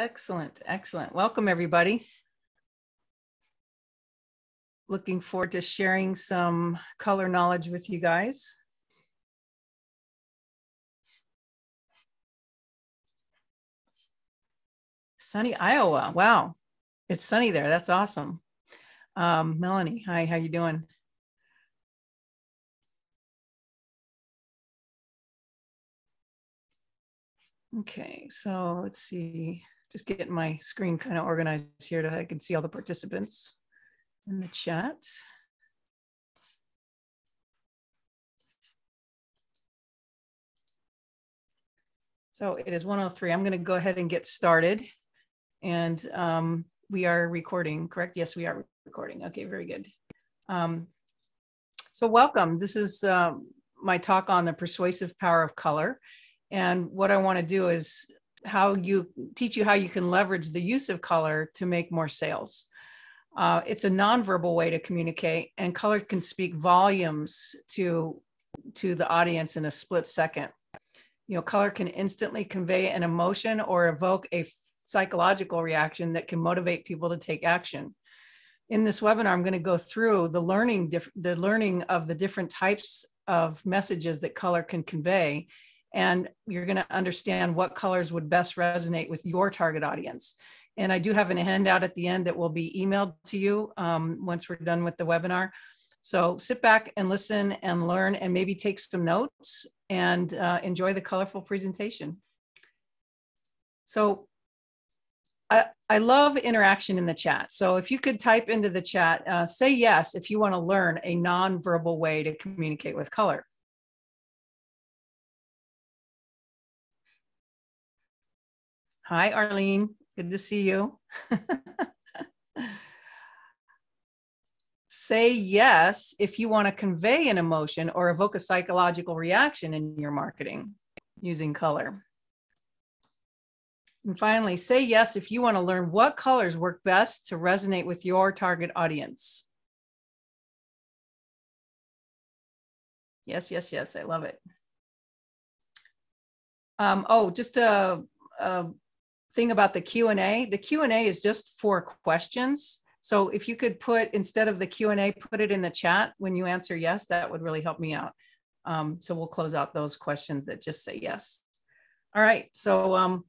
Excellent, excellent. Welcome, everybody. Looking forward to sharing some color knowledge with you guys. Sunny Iowa. Wow, it's sunny there. That's awesome. Melanie, hi, how you doing? Okay, so let's see. Just getting my screen kind of organized here so I can see all the participants in the chat. So it is 1:03. I'm going to go ahead and get started. And we are recording, correct? Yes, we are recording. Okay, very good. So welcome. This is my talk on the persuasive power of color. And what I want to do is teach you how you can leverage the use of color to make more sales. It's a nonverbal way to communicate, and color can speak volumes to the audience in a split second. You know, color can instantly convey an emotion or evoke a psychological reaction that can motivate people to take action. In this webinar, I'm going to go through the learning of the different types of messages that color can convey, and you're going to understand what colors would best resonate with your target audience. And I do have a handout at the end that will be emailed to you once we're done with the webinar. So sit back and listen and learn, and maybe take some notes and enjoy the colorful presentation. So I love interaction in the chat. So if you could type into the chat, say yes if you want to learn a nonverbal way to communicate with color. Hi, Arlene. Good to see you. Say yes if you want to convey an emotion or evoke a psychological reaction in your marketing using color. And finally, say yes if you want to learn what colors work best to resonate with your target audience. Yes, yes, yes. I love it. Just a thing about the Q&A. The Q&A is just for questions. So if you could put, instead of the Q&A, put it in the chat when you answer yes, that would really help me out. So we'll close out those questions that just say yes. All right. So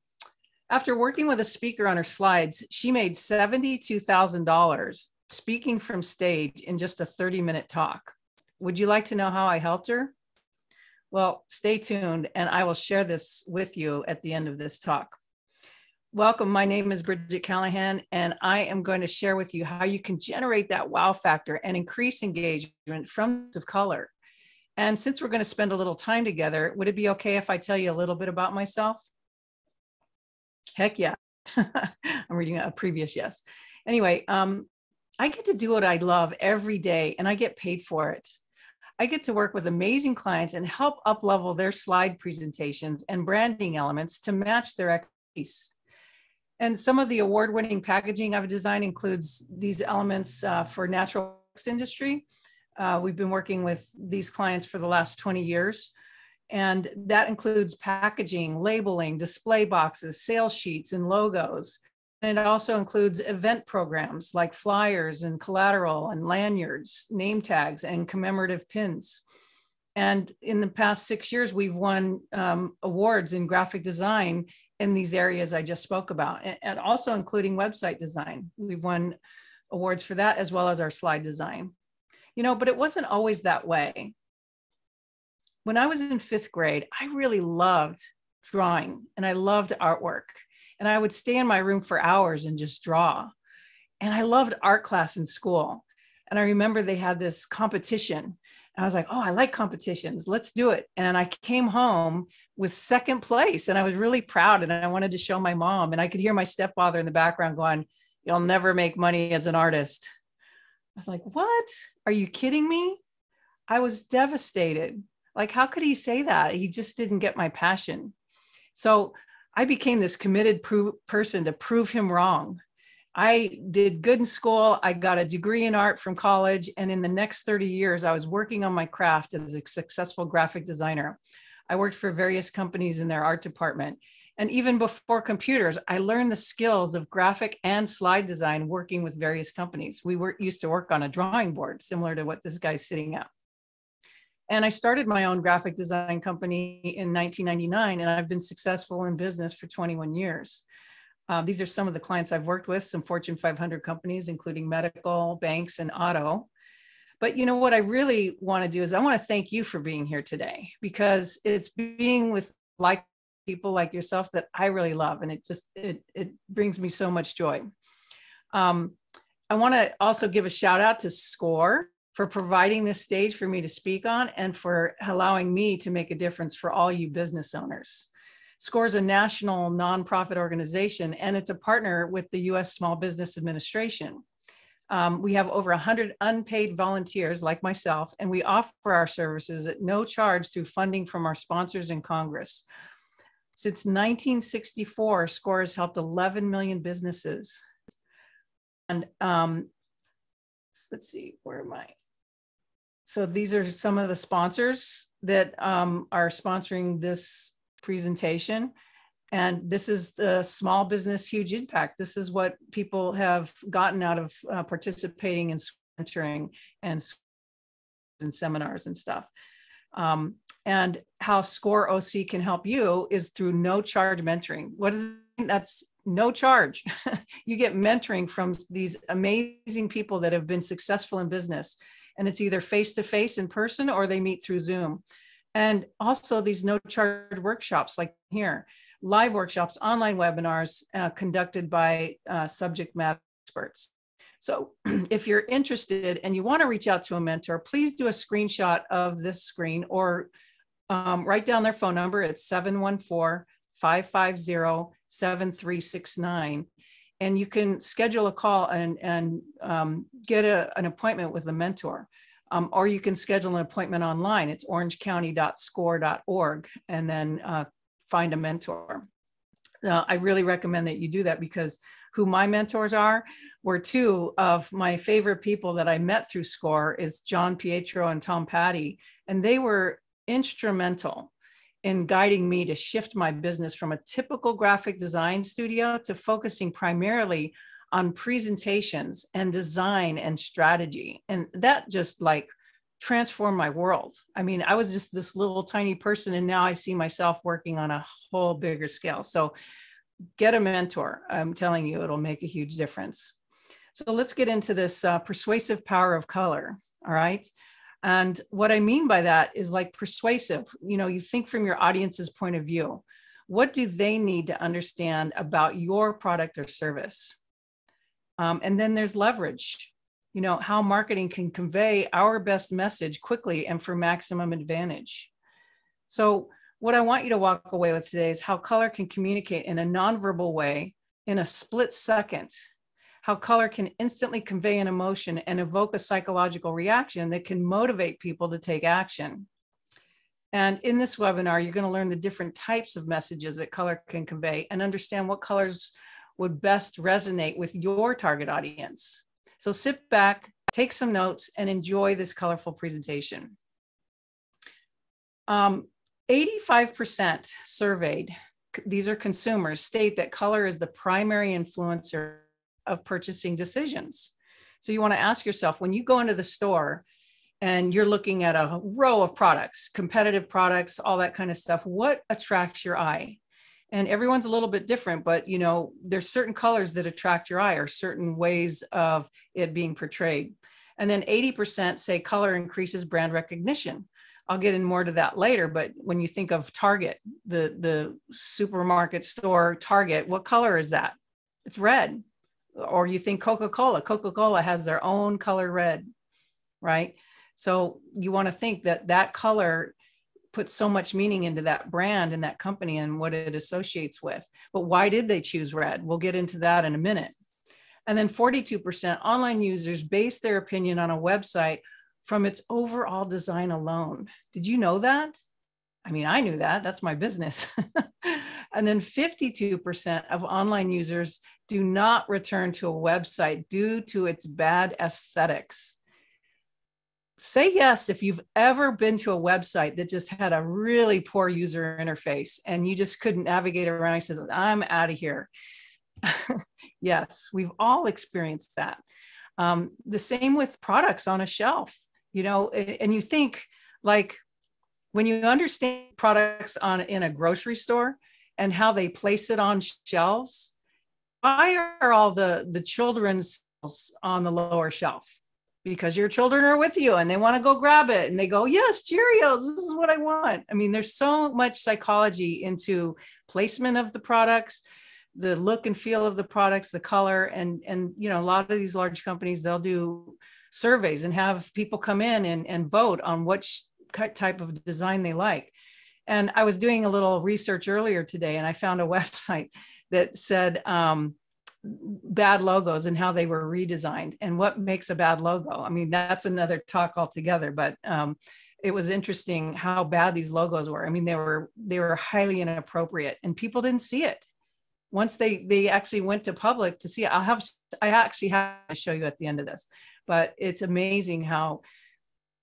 after working with a speaker on her slides, she made $72,000 speaking from stage in just a 30-minute talk. Would you like to know how I helped her? Well, stay tuned, and I will share this with you at the end of this talk. Welcome, my name is Bridget Callahan, and I am going to share with you how you can generate that wow factor and increase engagement from the color. And since we're going to spend a little time together, would it be okay if I tell you a little bit about myself? Heck yeah. I'm reading a previous yes. Anyway, I get to do what I love every day, and I get paid for it. I get to work with amazing clients and help up-level their slide presentations and branding elements to match their expertise. And some of the award-winning packaging I've designed includes these elements for natural products industry. We've been working with these clients for the last 20 years. And that includes packaging, labeling, display boxes, sales sheets, and logos. And it also includes event programs like flyers and collateral and lanyards, name tags, and commemorative pins. And in the past 6 years, we've won awards in graphic design in these areas I just spoke about, and also including website design. We've won awards for that, as well as our slide design. You know, but it wasn't always that way. When I was in 5th grade, I really loved drawing, and I loved artwork. And I would stay in my room for hours and just draw. And I loved art class in school. And I remember they had this competition. And I was like, oh, I like competitions. Let's do it. And I came home with 2nd place. And I was really proud. And I wanted to show my mom. And I could hear my stepfather in the background going, "You'll never make money as an artist." I was like, what? Are you kidding me? I was devastated. Like, how could he say that? He just didn't get my passion. So I became this committed person to prove him wrong. I did good in school. I got a degree in art from college. And in the next 30 years, I was working on my craft as a successful graphic designer. I worked for various companies in their art department. And even before computers, I learned the skills of graphic and slide design working with various companies. We used to work on a drawing board, similar to what this guy's sitting at. And I started my own graphic design company in 1999, and I've been successful in business for 21 years. These are some of the clients I've worked with, some Fortune 500 companies, including medical, banks, and auto. But you know what I really want to do is I want to thank you for being here today, because it's being with like people like yourself that I really love. And it brings me so much joy. I want to also give a shout out to SCORE for providing this stage for me to speak on and for allowing me to make a difference for all you business owners. SCORE is a national nonprofit organization, and it's a partner with the U.S. Small Business Administration. We have over 100 unpaid volunteers like myself, and we offer our services at no charge through funding from our sponsors in Congress. Since 1964, SCORE has helped 11 million businesses. And let's see, where am I? So these are some of the sponsors that are sponsoring this presentation. And this is the Small Business Huge Impact. This is what people have gotten out of participating in mentoring and seminars and stuff. And how SCORE OC can help you is through no charge mentoring. What is that's no charge. You get mentoring from these amazing people that have been successful in business. And it's either face-to-face in person, or they meet through Zoom. And also these no charge workshops like here, live workshops, online webinars conducted by subject matter experts. So if you're interested and you want to reach out to a mentor, please do a screenshot of this screen, or write down their phone number. It's 714-550-7369. And you can schedule a call and get an appointment with a mentor. Or you can schedule an appointment online. It's orangecounty.score.org, and then find a mentor. I really recommend that you do that, because who my mentors are were two of my favorite people that I met through SCORE is John Pietro and Tom Patty. And they were instrumental in guiding me to shift my business from a typical graphic design studio to focusing primarily on presentations and design and strategy. And that just like transformed my world. I mean, I was just this little tiny person, and now I see myself working on a whole bigger scale. So get a mentor. I'm telling you, it'll make a huge difference. So let's get into this persuasive power of color. All right. And what I mean by that is like persuasive, you know, you think from your audience's point of view. What do they need to understand about your product or service? And then there's leverage, you know, how marketing can convey our best message quickly and for maximum advantage. So what I want you to walk away with today is how color can communicate in a nonverbal way in a split second, how color can instantly convey an emotion and evoke a psychological reaction that can motivate people to take action. And in this webinar, you're going to learn the different types of messages that color can convey and understand what colors would best resonate with your target audience. So sit back, take some notes, and enjoy this colorful presentation. 85% surveyed, these are consumers, state that color is the primary influencer of purchasing decisions. So you want to ask yourself, when you go into the store and you're looking at a row of products, competitive products, all that kind of stuff, what attracts your eye? And everyone's a little bit different, but you know, there's certain colors that attract your eye, or certain ways of it being portrayed. And then 80% say color increases brand recognition. I'll get in more to that later, but when you think of Target, the supermarket store Target, what color is that? It's red. Or you think Coca-Cola. Coca-Cola has their own color red, right? So you want to think that that color puts so much meaning into that brand and that company and what it associates with. But why did they choose red? We'll get into that in a minute. And then 42% online users base their opinion on a website from its overall design alone. Did you know that? I mean, I knew that. That's my business. And then 52% of online users do not return to a website due to its bad aesthetics. say yes if you've ever been to a website that just had a really poor user interface and you just couldn't navigate around. He says, I'm out of here. Yes, we've all experienced that. The same with products on a shelf, you know, and you think like when you understand products in a grocery store and how they place it on shelves, why are all the children's on the lower shelf? Because your children are with you and they want to go grab it and they go, yes, Cheerios, this is what I want. I mean, there's so much psychology into placement of the products, the look and feel of the products, the color, and you know, a lot of these large companies, they'll do surveys and have people come in and vote on which type of design they like. And I was doing a little research earlier today and I found a website that said bad logos and how they were redesigned and what makes a bad logo. I mean, that's another talk altogether, but it was interesting how bad these logos were. I mean, they were highly inappropriate and people didn't see it. Once they actually went to public to see it, I actually have to show you at the end of this, but it's amazing how,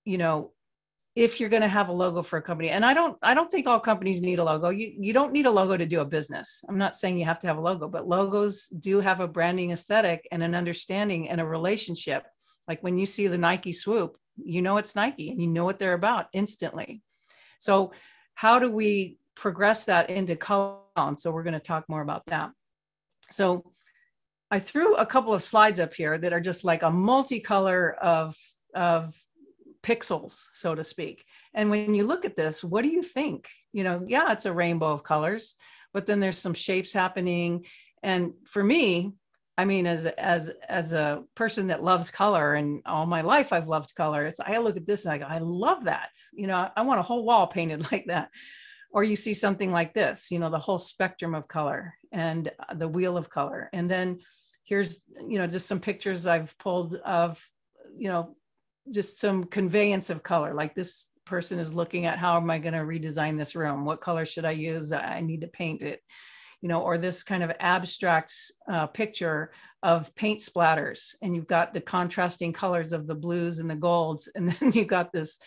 you know, if you're going to have a logo for a company, and I don't think all companies need a logo. You don't need a logo to do a business. I'm not saying you have to have a logo, but logos do have a branding aesthetic and an understanding and a relationship. Like when you see the Nike swoop, you know it's Nike and you know what they're about instantly. So how do we progress that into color? So we're going to talk more about that. So I threw a couple of slides up here that are just like a multicolor of pixels, so to speak. And when you look at this, what do you think? You know, yeah, it's a rainbow of colors, but then there's some shapes happening. And for me, I mean, as a person that loves color and all my life I've loved color, I look at this and I go, I love that. You know, I want a whole wall painted like that. Or you see something like this, you know, the whole spectrum of color and the wheel of color. And then here's, you know, just some pictures I've pulled of, you know, just some conveyance of color. Like this person is looking at, how am I going to redesign this room? What color should I use? I need to paint it, you know, or this kind of abstract picture of paint splatters. And you've got the contrasting colors of the blues and the golds. And then you've got this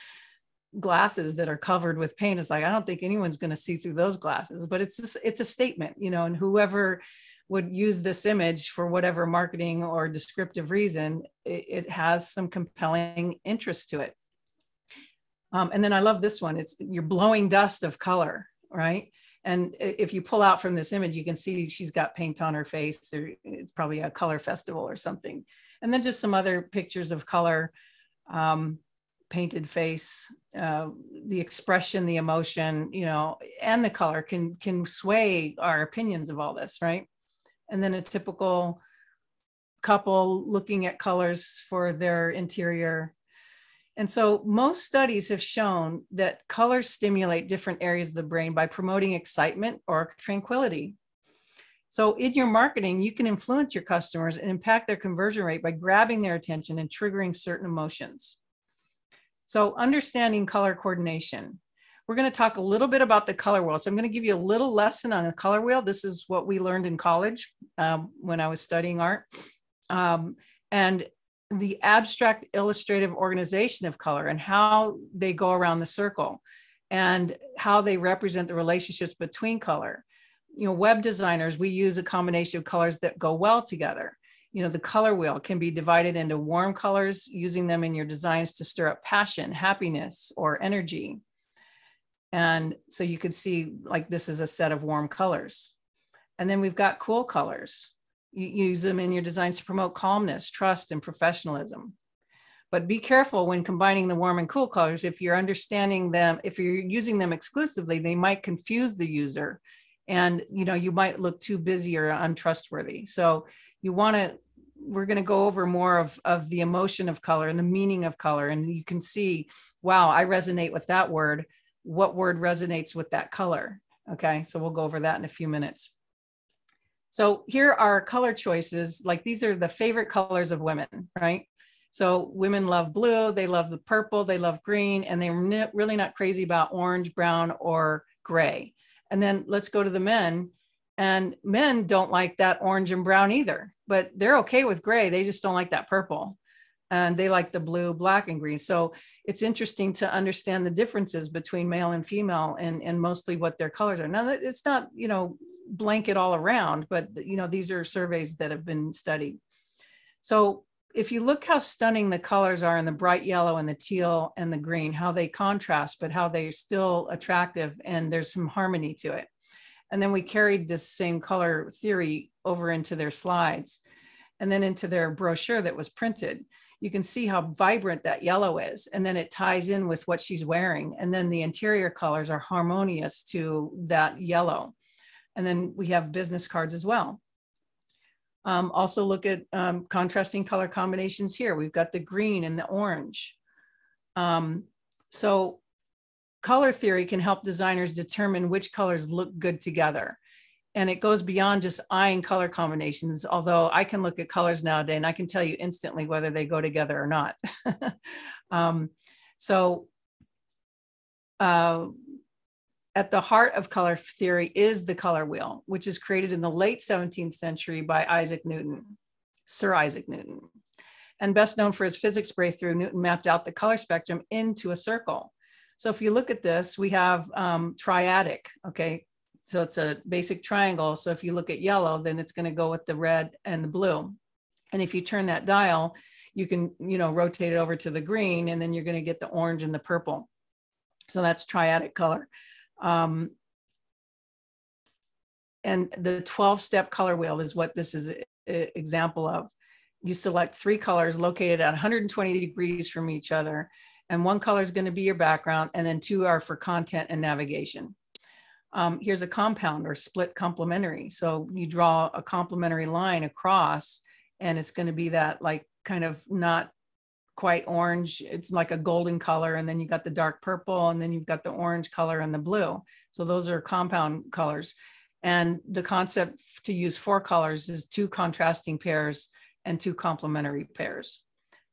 glasses that are covered with paint. It's like, I don't think anyone's going to see through those glasses, but it's a statement, you know, and whoever would use this image for whatever marketing or descriptive reason, it has some compelling interest to it. And then I love this one. It's you're blowing dust of color, right? And if you pull out from this image, you can see she's got paint on her face, or it's probably a color festival or something. And then just some other pictures of color, painted face, the expression, the emotion, you know, and the color can sway our opinions of all this, right? And then a typical couple looking at colors for their interior. And so most studies have shown that colors stimulate different areas of the brain by promoting excitement or tranquility. So in your marketing, you can influence your customers and impact their conversion rate by grabbing their attention and triggering certain emotions. So understanding color coordination. We're going to talk a little bit about the color wheel. So I'm going to give you a little lesson on the color wheel. This is what we learned in college when I was studying art. And the abstract illustrative organization of color and how they go around the circle and how they represent the relationships between color. You know, web designers, we use a combination of colors that go well together. You know, the color wheel can be divided into warm colors, using them in your designs to stir up passion, happiness, or energy. And so you could see like this is a set of warm colors. And then we've got cool colors. You use them in your designs to promote calmness, trust, and professionalism. But be careful when combining the warm and cool colors. If you're understanding them, if you're using them exclusively, they might confuse the user. And, you know, you might look too busy or untrustworthy. So you want to, we're going to go over more of the emotion of color and the meaning of color. And you can see, wow, I resonate with that word. What word resonates with that color? Okay, so we'll go over that in a few minutes. So here are color choices. Like these are the favorite colors of women, right? So women love blue, they love the purple, they love green, and they're really not crazy about orange, brown, or gray. And then let's go to the men. And men don't like that orange and brown either, but they're okay with gray. They just don't like that purple. and they like the blue, black, and green. So it's interesting to understand the differences between male and female and mostly what their colors are. Now, it's not, you know, blanket all around, but, you know, these are surveys that have been studied. So if you look how stunning the colors are in the bright yellow and the teal and the green, how they contrast, but how they're still attractive and there's some harmony to it. And then we carried this same color theory over into their slides and then into their brochure that was printed. You can see how vibrant that yellow is. And then it ties in with what she's wearing. And then the interior colors are harmonious to that yellow. And then we have business cards as well. Also look at contrasting color combinations here. We've got the green and the orange. So color theory can help designers determine which colors look good together. And it goes beyond just eyeing color combinations, although I can look at colors nowadays and I can tell you instantly whether they go together or not. At the heart of color theory is the color wheel, which is created in the late 17th century by Sir Isaac Newton. And best known for his physics breakthrough, Newton mapped out the color spectrum into a circle. So if you look at this, we have triadic, okay? So it's a basic triangle. So if you look at yellow, then it's going to go with the red and the blue. And if you turn that dial, you can, you know, rotate it over to the green, and then you're going to get the orange and the purple. So that's triadic color. And the 12-step color wheel is what this is an example of. You select 3 colors located at 120 degrees from each other, and 1 color is going to be your background, and then 2 are for content and navigation. Here's a compound or split complementary. So you draw a complementary line across, and it's going to be that like kind of not quite orange. It's like a golden color, and then you got the dark purple, and then you've got the orange color and the blue. So those are compound colors. And the concept to use 4 colors is 2 contrasting pairs and 2 complementary pairs.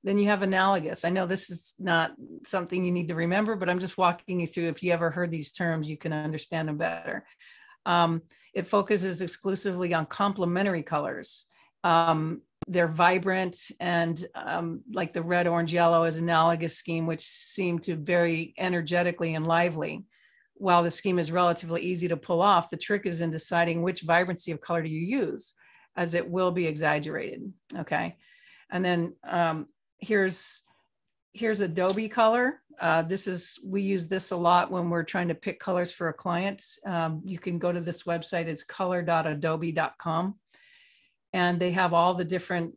Then you have analogous. I know this is not something you need to remember, but I'm just walking you through. If you ever heard these terms, you can understand them better. It focuses exclusively on complementary colors. They're vibrant, and like the red, orange, yellow is analogous scheme, which seem to very energetically and lively. While the scheme is relatively easy to pull off, the trick is in deciding which vibrancy of color do you use, as it will be exaggerated, okay? And then here's Adobe color. We use this a lot when we're trying to pick colors for a client. You can go to this website, it's color.adobe.com. And they have all the different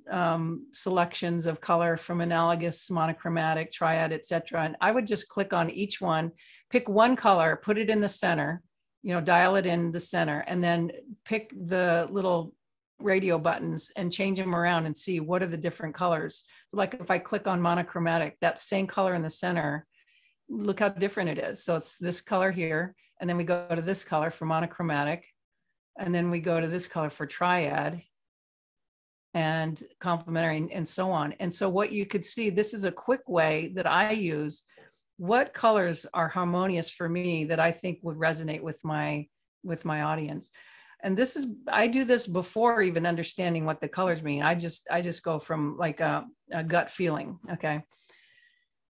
selections of color from analogous, monochromatic, triad, etc. And I would just click on each one, pick one color, put it in the center, you know, dial it in the center, and then pick the little radio buttons and change them around and see what are the different colors. So like if I click on monochromatic, that same color in the center, look how different it is. So it's this color here, and then we go to this color for monochromatic, and then we go to this color for triad and complementary, and so on. And so what you could see, this is a quick way that I use what colors are harmonious for me that I think would resonate with my audience. And this is, I do this before even understanding what the colors mean. I just go from like a gut feeling, okay?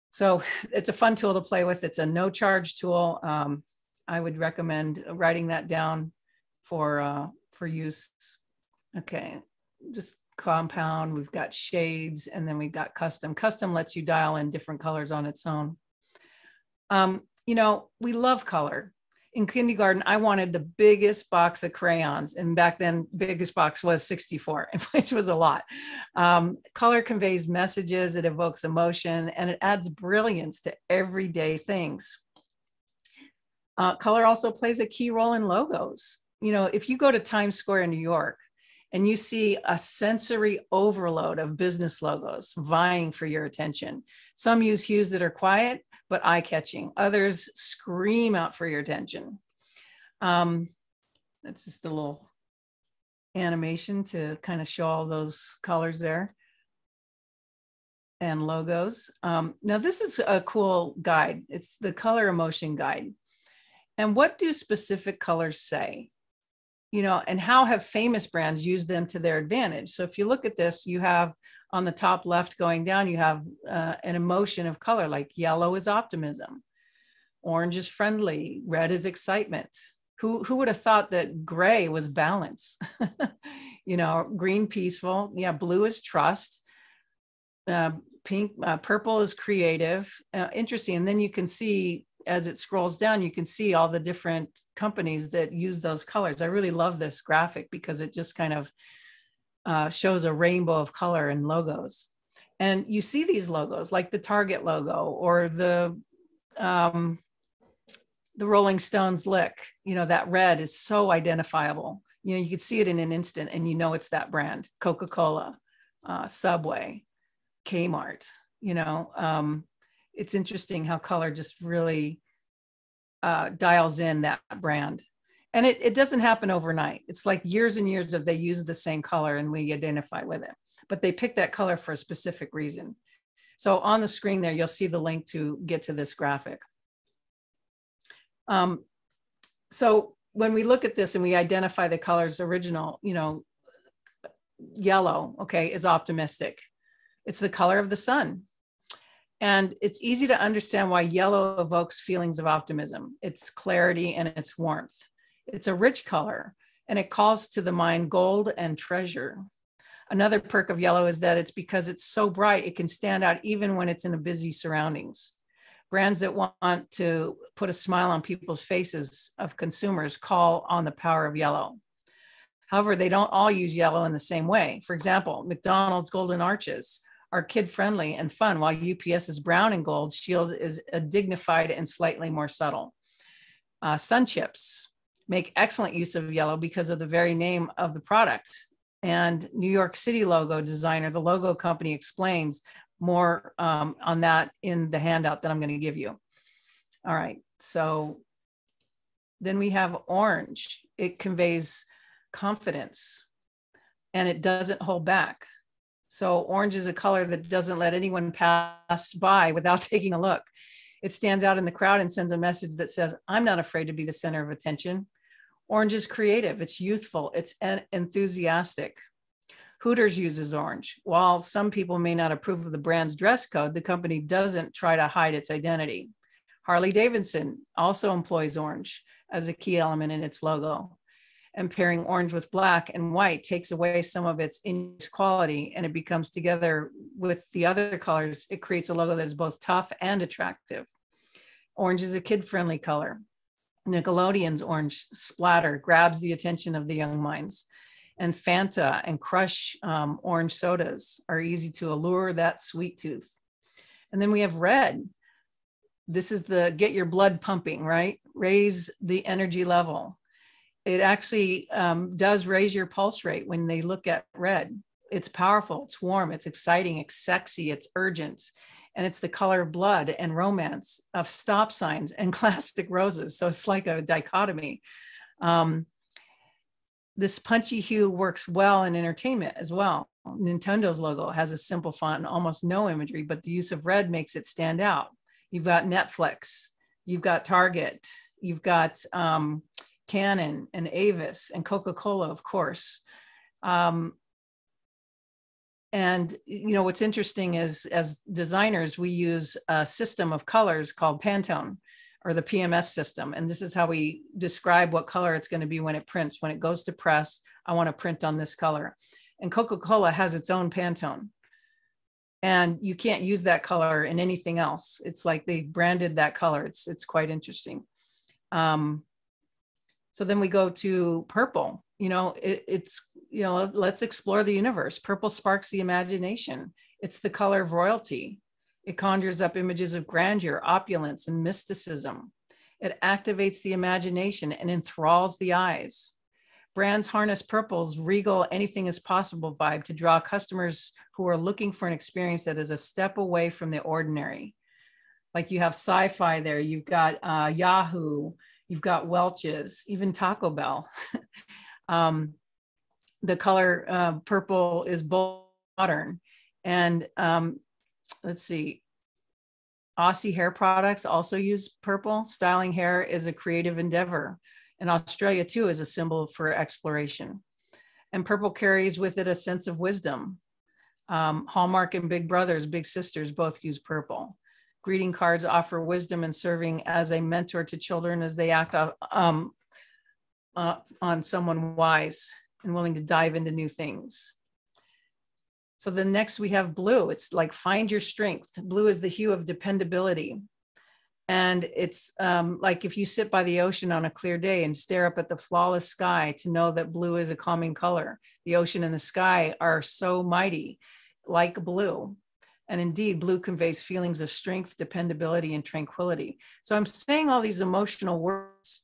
So it's a fun tool to play with. It's a no charge tool. I would recommend writing that down for use. Okay, just compound, we've got shades, and then we've got custom. Custom lets you dial in different colors on its own. You know, we love color. In kindergarten, I wanted the biggest box of crayons. And back then, biggest box was 64, which was a lot. Color conveys messages, it evokes emotion, and it adds brilliance to everyday things. Color also plays a key role in logos. You know, if you go to Times Square in New York, and you see a sensory overload of business logos vying for your attention. Some use hues that are quiet, but eye-catching. Others scream out for your attention. That's just a little animation to kind of show all those colors there and logos. Now this is a cool guide. It's the color emotion guide. And what do specific colors say? and how have famous brands used them to their advantage? So if you look at this, you have on the top left going down, you have an emotion of color, like yellow is optimism, orange is friendly, red is excitement. Who would have thought that gray was balance? Green, peaceful. Yeah, blue is trust. Purple is creative. Interesting. And then you can see, as it scrolls down, you can see all the different companies that use those colors. I really love this graphic because it just kind of shows a rainbow of color and logos. And you see these logos like the Target logo or the Rolling Stones lick. That red is so identifiable. You can see it in an instant and it's that brand. Coca-Cola, Subway, Kmart. It's interesting how color just really dials in that brand. And it doesn't happen overnight. It's like years and years of they use the same color and we identify with it. But they pick that color for a specific reason. So on the screen there, you'll see the link to get to this graphic. So when we look at this and we identify the colors original, yellow, okay, is optimistic. It's the color of the sun. And it's easy to understand why yellow evokes feelings of optimism. It's clarity and it's warmth. It's a rich color and it calls to the mind gold and treasure. Another perk of yellow is that it's because it's so bright, it can stand out even when it's in a busy surroundings. Brands that want to put a smile on people's faces of consumers call on the power of yellow. However, they don't all use yellow in the same way. For example, McDonald's Golden Arches are kid-friendly and fun, while UPS's brown and gold shield is a dignified and slightly more subtle. Sun Chips make excellent use of yellow because of the very name of the product. And New York City logo designer, the logo company, explains more on that in the handout that I'm going to give you. All right, so then we have orange. It conveys confidence and it doesn't hold back. So orange is a color that doesn't let anyone pass by without taking a look. It stands out in the crowd and sends a message that says, I'm not afraid to be the center of attention. Orange is creative, it's youthful, it's enthusiastic. Hooters uses orange. While some people may not approve of the brand's dress code, the company doesn't try to hide its identity. Harley-Davidson also employs orange as a key element in its logo. And pairing orange with black and white takes away some of its quality, and it becomes together with the other colors. It creates a logo that is both tough and attractive. Orange is a kid-friendly color. Nickelodeon's orange splatter grabs the attention of the young minds. And Fanta and Crush orange sodas are easy to allure that sweet tooth. And then we have red. This is the get your blood pumping, right? Raise the energy level. It actually does raise your pulse rate when they look at red. It's powerful, it's warm, it's exciting, it's sexy, it's urgent. And it's the color of blood and romance, of stop signs and classic roses. So it's like a dichotomy. This punchy hue works well in entertainment as well. Nintendo's logo has a simple font and almost no imagery, but the use of red makes it stand out. You've got Netflix, you've got Target, you've got Canon and Avis and Coca-Cola, of course. And what's interesting is, as designers, we use a system of colors called Pantone, or the PMS system. And this is how we describe what color it's going to be when it prints. When it goes to press, I want to print on this color. And Coca-Cola has its own Pantone. And you can't use that color in anything else. It's like they branded that color. It's quite interesting. So then we go to purple. Let's explore the universe. Purple sparks the imagination. It's the color of royalty. It conjures up images of grandeur, opulence, and mysticism. It activates the imagination and enthralls the eyes. Brands harness purple's regal, anything is possible vibe to draw customers who are looking for an experience that is a step away from the ordinary. Like you have sci-fi there, you've got Yahoo, you've got Welch's, even Taco Bell. The color purple is bold, modern. And let's see, Aussie hair products also use purple. Styling hair is a creative endeavor. And Australia too is a symbol for exploration. And purple carries with it a sense of wisdom. Hallmark and Big Brothers, Big Sisters both use purple. Greeting cards offer wisdom and serving as a mentor to children as they act on someone wise and willing to dive into new things. So then next we have blue. It's like find your strength. Blue is the hue of dependability. And it's like if you sit by the ocean on a clear day and stare up at the flawless sky, to know that blue is a calming color. The ocean and the sky are so mighty, like blue. And indeed, blue conveys feelings of strength, dependability, and tranquility. So I'm saying all these emotional words,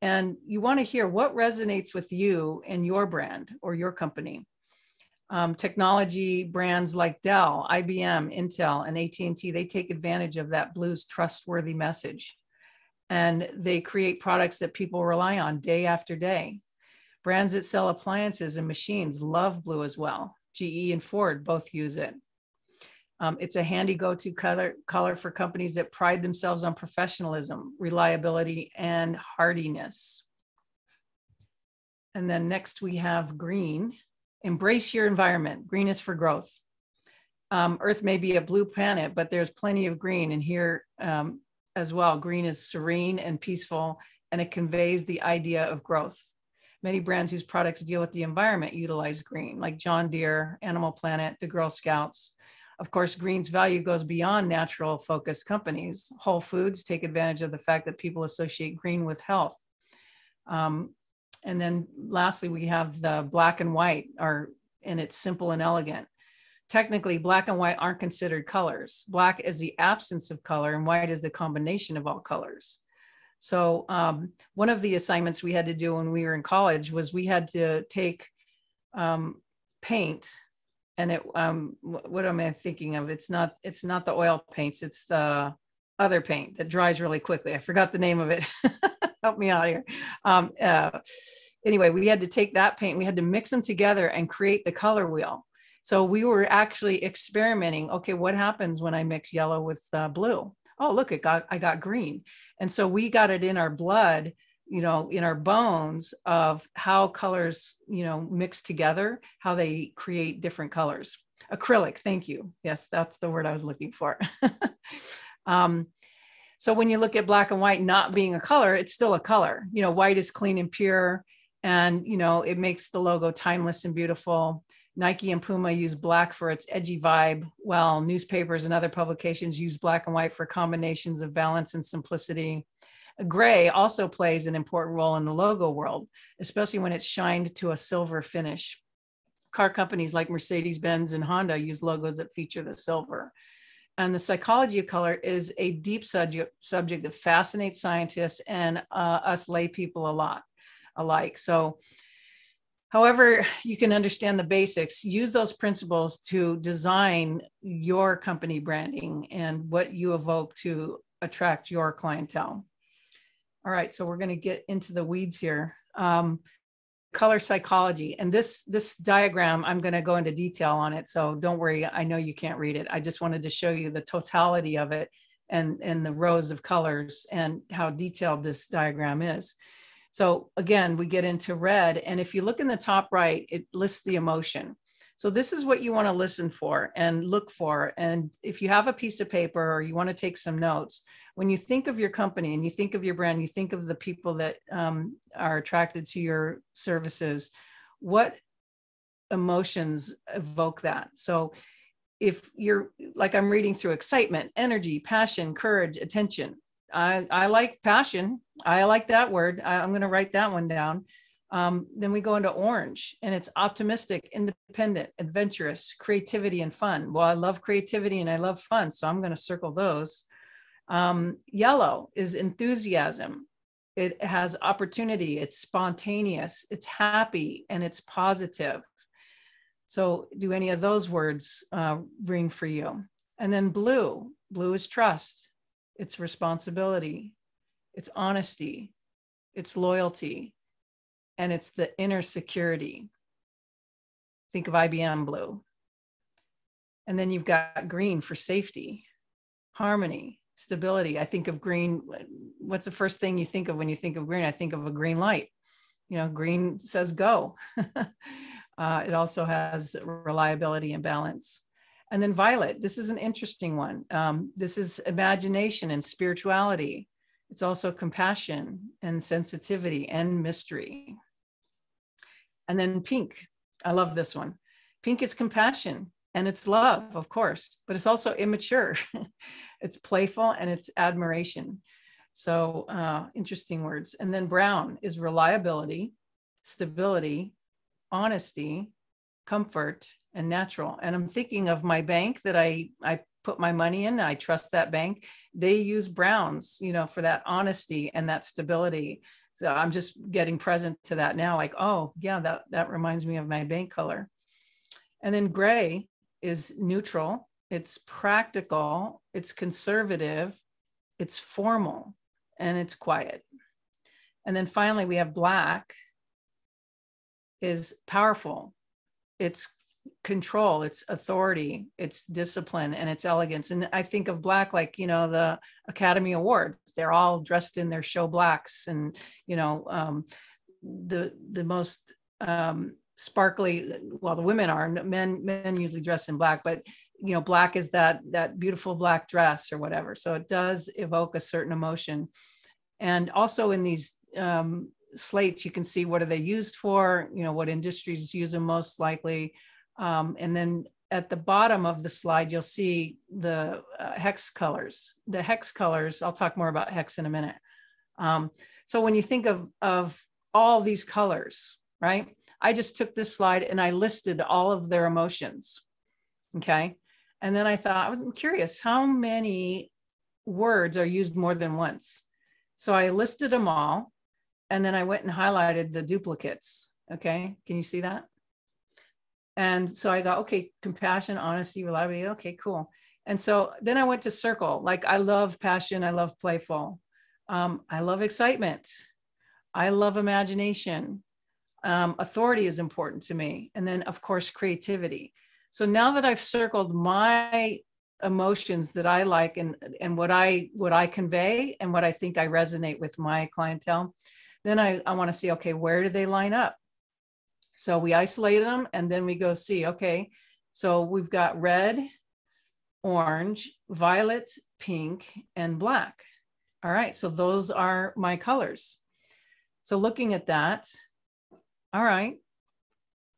and you want to hear what resonates with you and your brand or your company. Technology brands like Dell, IBM, Intel, and AT&T, they take advantage of that blue's trustworthy message. And they create products that people rely on day after day. Brands that sell appliances and machines love blue as well. GE and Ford both use it. It's a handy go-to color for companies that pride themselves on professionalism, reliability, and hardiness. And then next we have green. Embrace your environment. Green is for growth. Earth may be a blue planet, but there's plenty of green in here as well. Green is serene and peaceful, and it conveys the idea of growth. Many brands whose products deal with the environment utilize green, like John Deere, Animal Planet, the Girl Scouts. Of course, green's value goes beyond natural focused companies. Whole Foods take advantage of the fact that people associate green with health. And then lastly, we have the black and white, and it's simple and elegant. Technically, black and white aren't considered colors. Black is the absence of color and white is the combination of all colors. So one of the assignments we had to do when we were in college was we had to take paint. And what am I thinking of? It's not the oil paints. It's the other paint that dries really quickly. I forgot the name of it. Help me out here. Anyway, we had to take that paint. We had to mix them together and create the color wheel. So we were actually experimenting. Okay, what happens when I mix yellow with blue? Oh, look, I got green. And so we got it in our blood, in our bones of how colors, mix together, how they create different colors. Acrylic, thank you. Yes, that's the word I was looking for. So when you look at black and white not being a color, it's still a color. White is clean and pure, and, it makes the logo timeless and beautiful. Nike and Puma use black for its edgy vibe, while newspapers and other publications use black and white for combinations of balance and simplicity. Gray also plays an important role in the logo world, especially when it's shined to a silver finish. Car companies like Mercedes-Benz and Honda use logos that feature the silver. And the psychology of color is a deep subject that fascinates scientists and us lay people alike. So however you can understand the basics, use those principles to design your company branding and what you evoke to attract your clientele. All right, so we're going to get into the weeds here. Color psychology. And this diagram, I'm going to go into detail on it. So don't worry, I know you can't read it. I just wanted to show you the totality of it and the rows of colors and how detailed this diagram is. So again, we get into red. And if you look in the top right, it lists the emotion. So this is what you want to listen for and look for. And if you have a piece of paper or you want to take some notes, when you think of your company and you think of your brand, you think of the people that are attracted to your services, what emotions evoke that? So if you're like, I'm reading through excitement, energy, passion, courage, attention. I like passion. I like that word. I'm going to write that one down. Then we go into orange, and it's optimistic, independent, adventurous, creativity, and fun. Well, I love creativity and I love fun, so I'm going to circle those. Yellow is enthusiasm. It has opportunity. It's spontaneous. It's happy, and it's positive. So do any of those words ring for you? And then blue. Blue is trust. It's responsibility. It's honesty. It's loyalty. And it's the inner security. Think of IBM blue. And then you've got green for safety, harmony, stability. I think of green. What's the first thing you think of when you think of green? I think of a green light. You know, green says go. It also has reliability and balance. And then violet, this is an interesting one. This is imagination and spirituality. It's also compassion and sensitivity and mystery. And then pink, I love this one. Pink is compassion and it's love, of course, but it's also immature. It's playful and it's admiration. So interesting words. And then brown is reliability, stability, honesty, comfort, and natural. And I'm thinking of my bank that I put my money in. I trust that bank. They use browns, you know, for that honesty and that stability. So I'm just getting present to that now, like, oh yeah, that reminds me of my bank color. And then gray is neutral. It's practical. It's conservative. It's formal, and it's quiet. And then finally we have black is powerful. It's control, it's authority, it's discipline, and it's elegance. And I think of black like, you know, the Academy Awards, they're all dressed in their show blacks, and, you know, the most sparkly, well, the women are, men usually dress in black, but, you know, black is that beautiful black dress or whatever. So it does evoke a certain emotion. And also in these slates, you can see what are they used for, you know, what industries use them most likely. And then at the bottom of the slide, you'll see the hex colors. The hex colors, I'll talk more about hex in a minute. So when you think of all these colors, right? I just took this slide and I listed all of their emotions, okay? And then I thought, I was curious, how many words are used more than once? So I listed them all, and then I went and highlighted the duplicates, okay? Can you see that? And so I got, okay, compassion, honesty, reliability, okay, cool. And so then I went to circle, like I love passion, I love playful, I love excitement, I love imagination, authority is important to me, and then of course, creativity. So now that I've circled my emotions that I like and what I convey and what I think I resonate with my clientele, then I want to see, okay, where do they line up? So we isolate them and then we go see, okay, so we've got red, orange, violet, pink, and black. All right, so those are my colors. So looking at that, all right,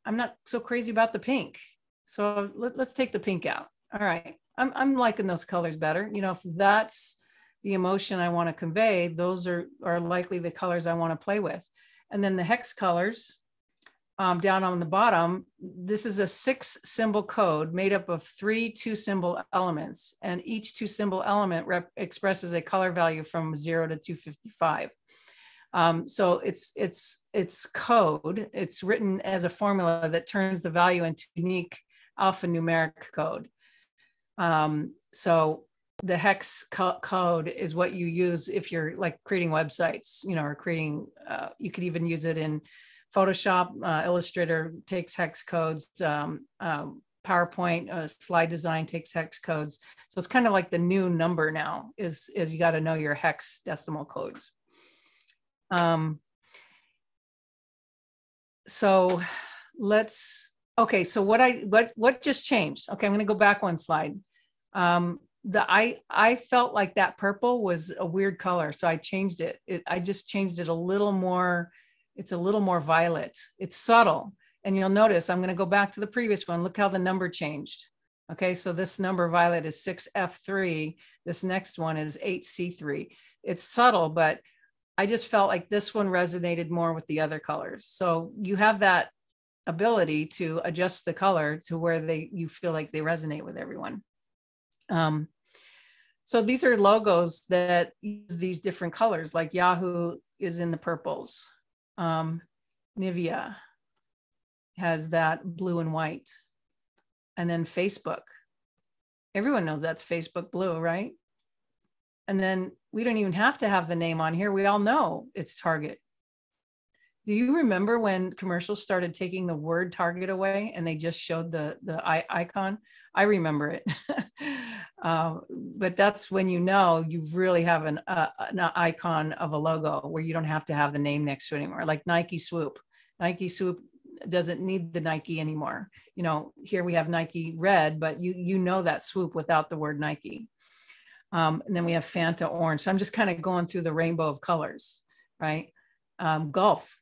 I'm not so crazy about the pink. So let's take the pink out. All right, I'm liking those colors better. You know, if that's the emotion I want to convey, those are likely the colors I want to play with. And then the hex colors, down on the bottom, this is a 6-symbol code made up of 3 2-symbol elements, and each 2-symbol element expresses a color value from 0 to 255. So it's code. It's written as a formula that turns the value into unique alphanumeric code. So the hex code is what you use if you're like creating websites, you know, or creating, you could even use it in Photoshop, Illustrator takes hex codes, PowerPoint, slide design takes hex codes. So it's kind of like the new number now is you got to know your hex decimal codes. So let's, okay, so what just changed? Okay, I'm going to go back one slide. I felt like that purple was a weird color, so I changed it. I just changed it a little more. It's a little more violet. It's subtle. And you'll notice, I'm going to go back to the previous one. Look how the number changed. Okay, so this number violet is 6F3. This next one is 8C3. It's subtle, but I just felt like this one resonated more with the other colors. So you have that ability to adjust the color to where you feel like they resonate with everyone. So these are logos that use these different colors, like Yahoo is in the purples. Nivea has that blue and white. And then Facebook. Everyone knows that's Facebook blue, right? And then we don't even have to have the name on here. We all know it's Target. Do you remember when commercials started taking the word Target away and they just showed the icon? I remember it. But that's when you know you really have an icon of a logo where you don't have to have the name next to it anymore. Like Nike Swoop. Nike Swoop doesn't need the Nike anymore. You know, here we have Nike Red, but you know that Swoop without the word Nike. And then we have Fanta Orange. So I'm just kind of going through the rainbow of colors, right? Golf.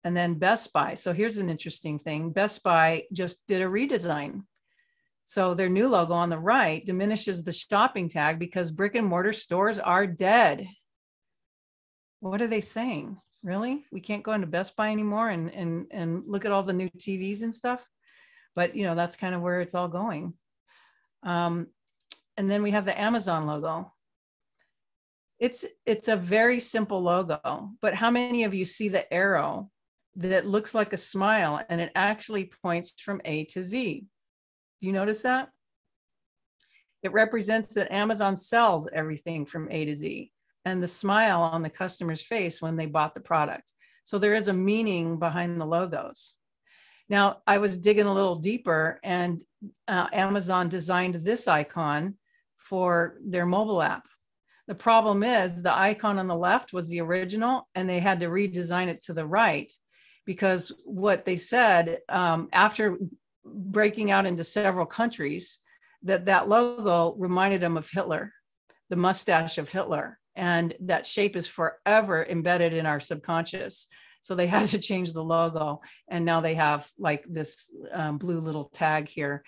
And then Best Buy. So here's an interesting thing. Best Buy just did a redesign. So their new logo on the right diminishes the shopping tag because brick and mortar stores are dead. What are they saying? Really? We can't go into Best Buy anymore and look at all the new TVs and stuff? But, you know, that's kind of where it's all going. And then we have the Amazon logo. It's a very simple logo, but how many of you see the arrow that looks like a smile and it actually points from A to Z? Do you notice that? It represents that Amazon sells everything from A to Z, and the smile on the customer's face when they bought the product. So there is a meaning behind the logos. Now, I was digging a little deeper, and Amazon designed this icon for their mobile app. The problem is the icon on the left was the original, and they had to redesign it to the right because what they said after breaking out into several countries, that logo reminded them of Hitler, the mustache of Hitler. And that shape is forever embedded in our subconscious. So they had to change the logo. And now they have like this blue little tag here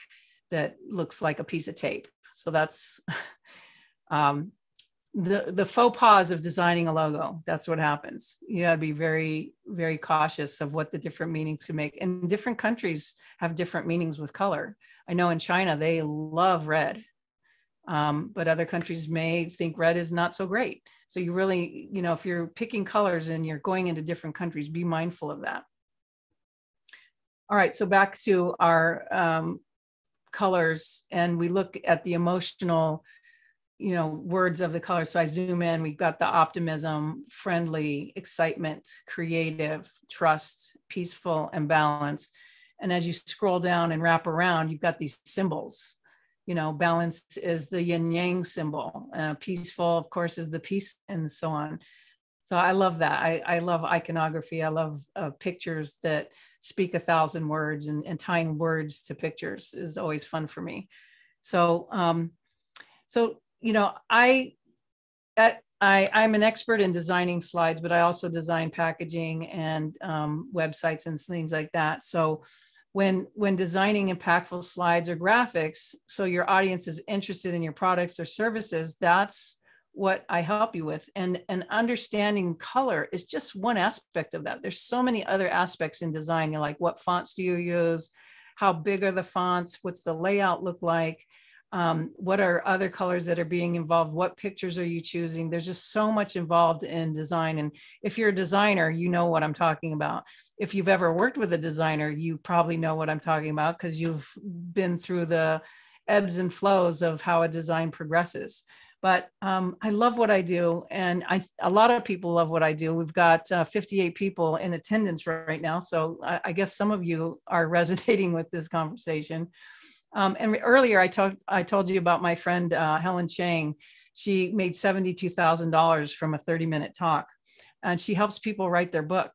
that looks like a piece of tape. So that's the faux pas of designing a logo. That's what happens. You got to be very, very cautious of what the different meanings can make. And different countries have different meanings with color. I know in China, they love red, but other countries may think red is not so great. So you really, you know, if you're picking colors and you're going into different countries, be mindful of that. All right, so back to our colors, and we look at the emotional, you know, words of the color. So I zoom in, we've got the optimism, friendly, excitement, creative, trust, peaceful, and balance. And as you scroll down and wrap around, you've got these symbols. You know, balance is the yin yang symbol. Peaceful, of course, is the peace, and so on. So I love that. I love iconography. I love pictures that speak 1,000 words, and tying words to pictures is always fun for me. So, you know, I'm an expert in designing slides, but I also design packaging and websites and things like that. So when designing impactful slides or graphics, so your audience is interested in your products or services, that's what I help you with. And understanding color is just one aspect of that. There's so many other aspects in design. You're like, what fonts do you use? How big are the fonts? What's the layout look like? What are other colors that are being involved? What pictures are you choosing? There's just so much involved in design. And if you're a designer, you know what I'm talking about. If you've ever worked with a designer, you probably know what I'm talking about because you've been through the ebbs and flows of how a design progresses. But I love what I do. And a lot of people love what I do. We've got 58 people in attendance right now. So I guess some of you are resonating with this conversation. And earlier I told you about my friend, Helen Chang. She made $72,000 from a 30-minute talk, and she helps people write their book.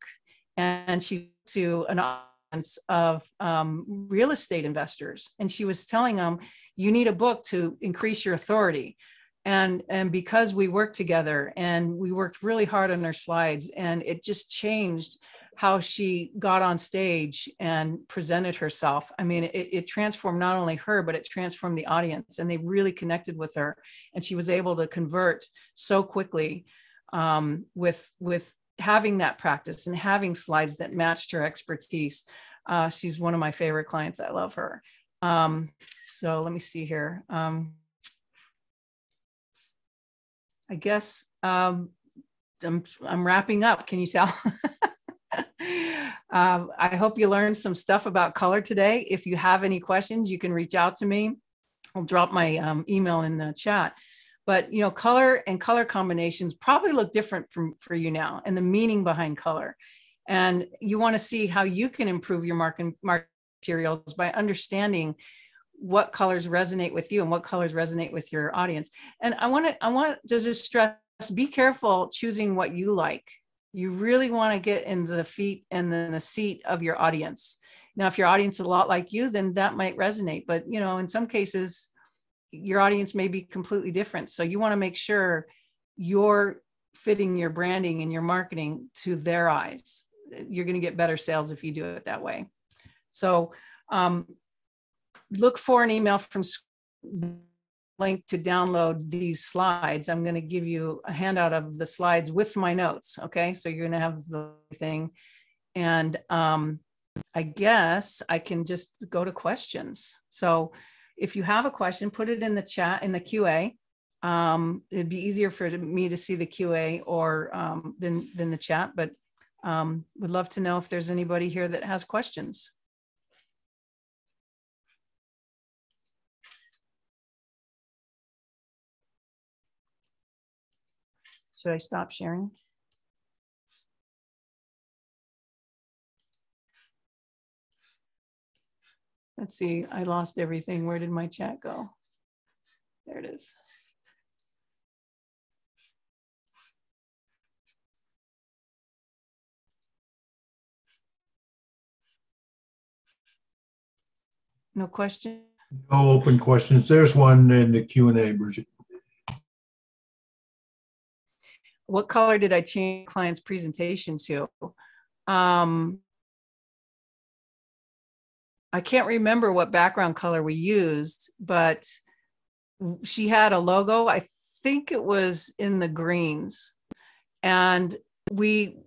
And she's to an audience of real estate investors. And she was telling them, you need a book to increase your authority. And because we worked together and we worked really hard on our slides, and it just changed how she got on stage and presented herself. I mean, it transformed not only her, but it transformed the audience, and they really connected with her. And she was able to convert so quickly with having that practice and having slides that matched her expertise. She's one of my favorite clients. I love her. So let me see here. I guess I'm wrapping up. Can you tell? I hope you learned some stuff about color today. If you have any questions, you can reach out to me. I'll drop my email in the chat. But, you know, color and color combinations probably look different for you now, and the meaning behind color. And you want to see how you can improve your marketing materials by understanding what colors resonate with you and what colors resonate with your audience. And I want to just stress, be careful choosing what you like. You really want to get in the feet and then the seat of your audience. Now, if your audience is a lot like you, then that might resonate. But, you know, in some cases, your audience may be completely different. So you want to make sure you're fitting your branding and your marketing to their eyes. You're going to get better sales if you do it that way. So look for an email from link to download these slides. I'm going to give you a handout of the slides with my notes. Okay, so you're going to have the thing. And I guess I can just go to questions. So if you have a question, put it in the chat, in the QA. It'd be easier for me to see the QA or than the chat, but would love to know if there's anybody here that has questions. Should I stop sharing? Let's see, I lost everything. Where did my chat go? There it is. No question? No open questions. There's one in the Q&A, Bridget. What color did I change client's presentation to? I can't remember what background color we used, but she had a logo. I think it was in the greens. And we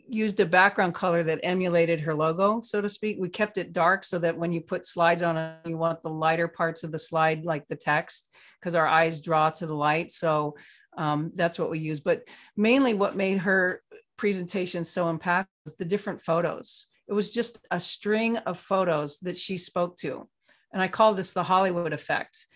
used a background color that emulated her logo, so to speak. We kept it dark so that when you put slides on it, you want the lighter parts of the slide, like the text, because our eyes draw to the light. So that's what we use. But mainly what made her presentation so impactful was the different photos. It was just a string of photos that she spoke to. And I call this the Hollywood effect.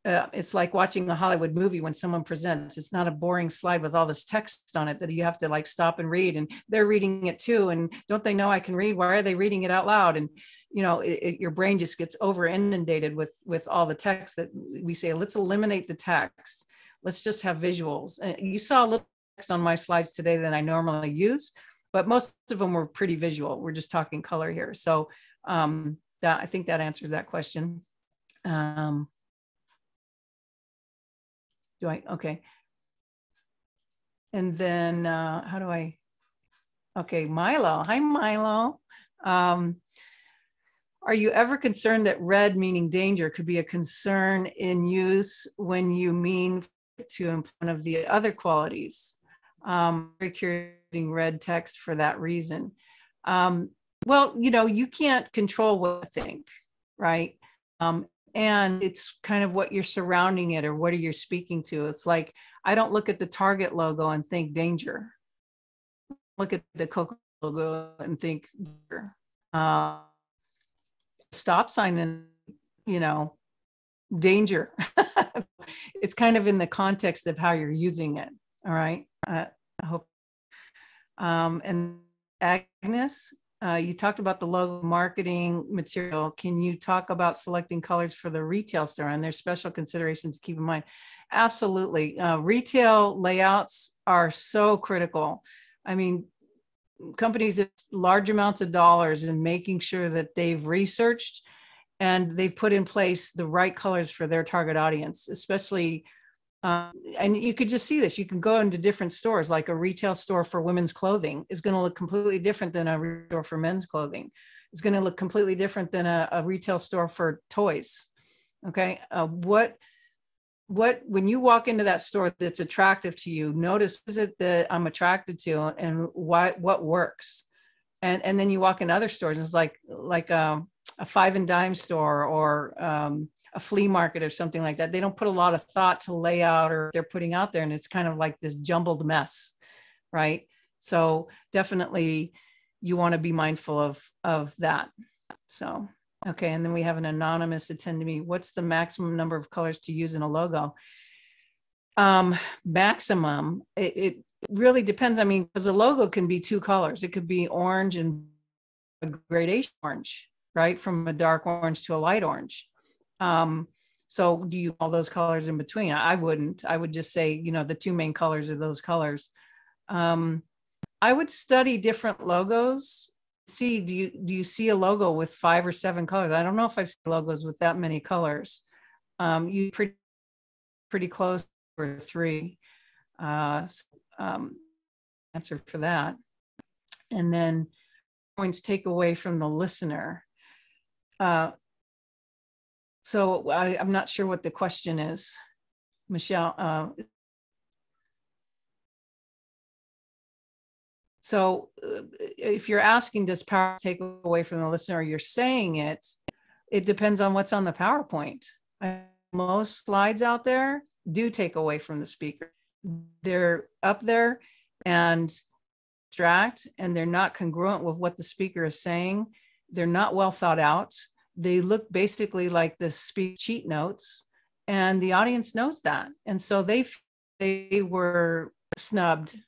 It's like watching a Hollywood movie when someone presents. It's not a boring slide with all this text on it that you have to like stop and read, and they're reading it too. And don't they know I can read? Why are they reading it out loud? And you know, your brain just gets over inundated with all the text that we say, let's eliminate the text. Let's just have visuals. You saw a little text on my slides today than I normally use, but most of them were pretty visual. We're just talking color here. So I think that answers that question. Okay. And then how do I, okay, Milo. Hi, Milo. Are you ever concerned that red, meaning danger, could be a concern in use when you mean to implement one of the other qualities? Very curious using red text for that reason. Well, you know, you can't control what you think, right? And it's kind of what you're surrounding it or what are you speaking to. It's like, I don't look at the Target logo and think danger. Look at the Coca logo and think danger. Stop sign and, you know, danger. It's kind of in the context of how you're using it. All right. I hope. And Agnes, you talked about the logo marketing material. Can you talk about selecting colors for the retail store and there's special considerations to keep in mind? Absolutely. Retail layouts are so critical. I mean, companies have large amounts of dollars in making sure that they've researched and they've put in place the right colors for their target audience, especially and you could just see this. You can go into different stores, like a retail store for women's clothing is going to look completely different than a retail store for men's clothing. It's going to look completely different than a retail store for toys. Okay. When you walk into that store that's attractive to you, notice what is it that I'm attracted to and what works. And then you walk in other stores and it's like a five and dime store or a flea market or something like that. They don't put a lot of thought to layout or they're putting out there, and it's kind of like this jumbled mess, right? So definitely you want to be mindful of that. So, okay. And then we have an anonymous attendee. What's the maximum number of colors to use in a logo? Maximum, it really depends. I mean, because a logo can be two colors. It could be orange and a gradation orange, right? From a dark orange to a light orange. So do you all those colors in between? I wouldn't. I would just say, you know, the two main colors are those colors. I would study different logos. See, do you see a logo with 5 or 7 colors? I don't know if I've seen logos with that many colors. You pretty close for 3. Answer for that. And then points take away from the listener. So I'm not sure what the question is, Michelle. So if you're asking, does power take away from the listener, or you're saying it, it depends on what's on the PowerPoint. Most slides out there do take away from the speaker. They're up there and distract, and they're not congruent with what the speaker is saying. They're not well thought out. They look basically like the speech cheat notes, and the audience knows that. And so they were snubbed.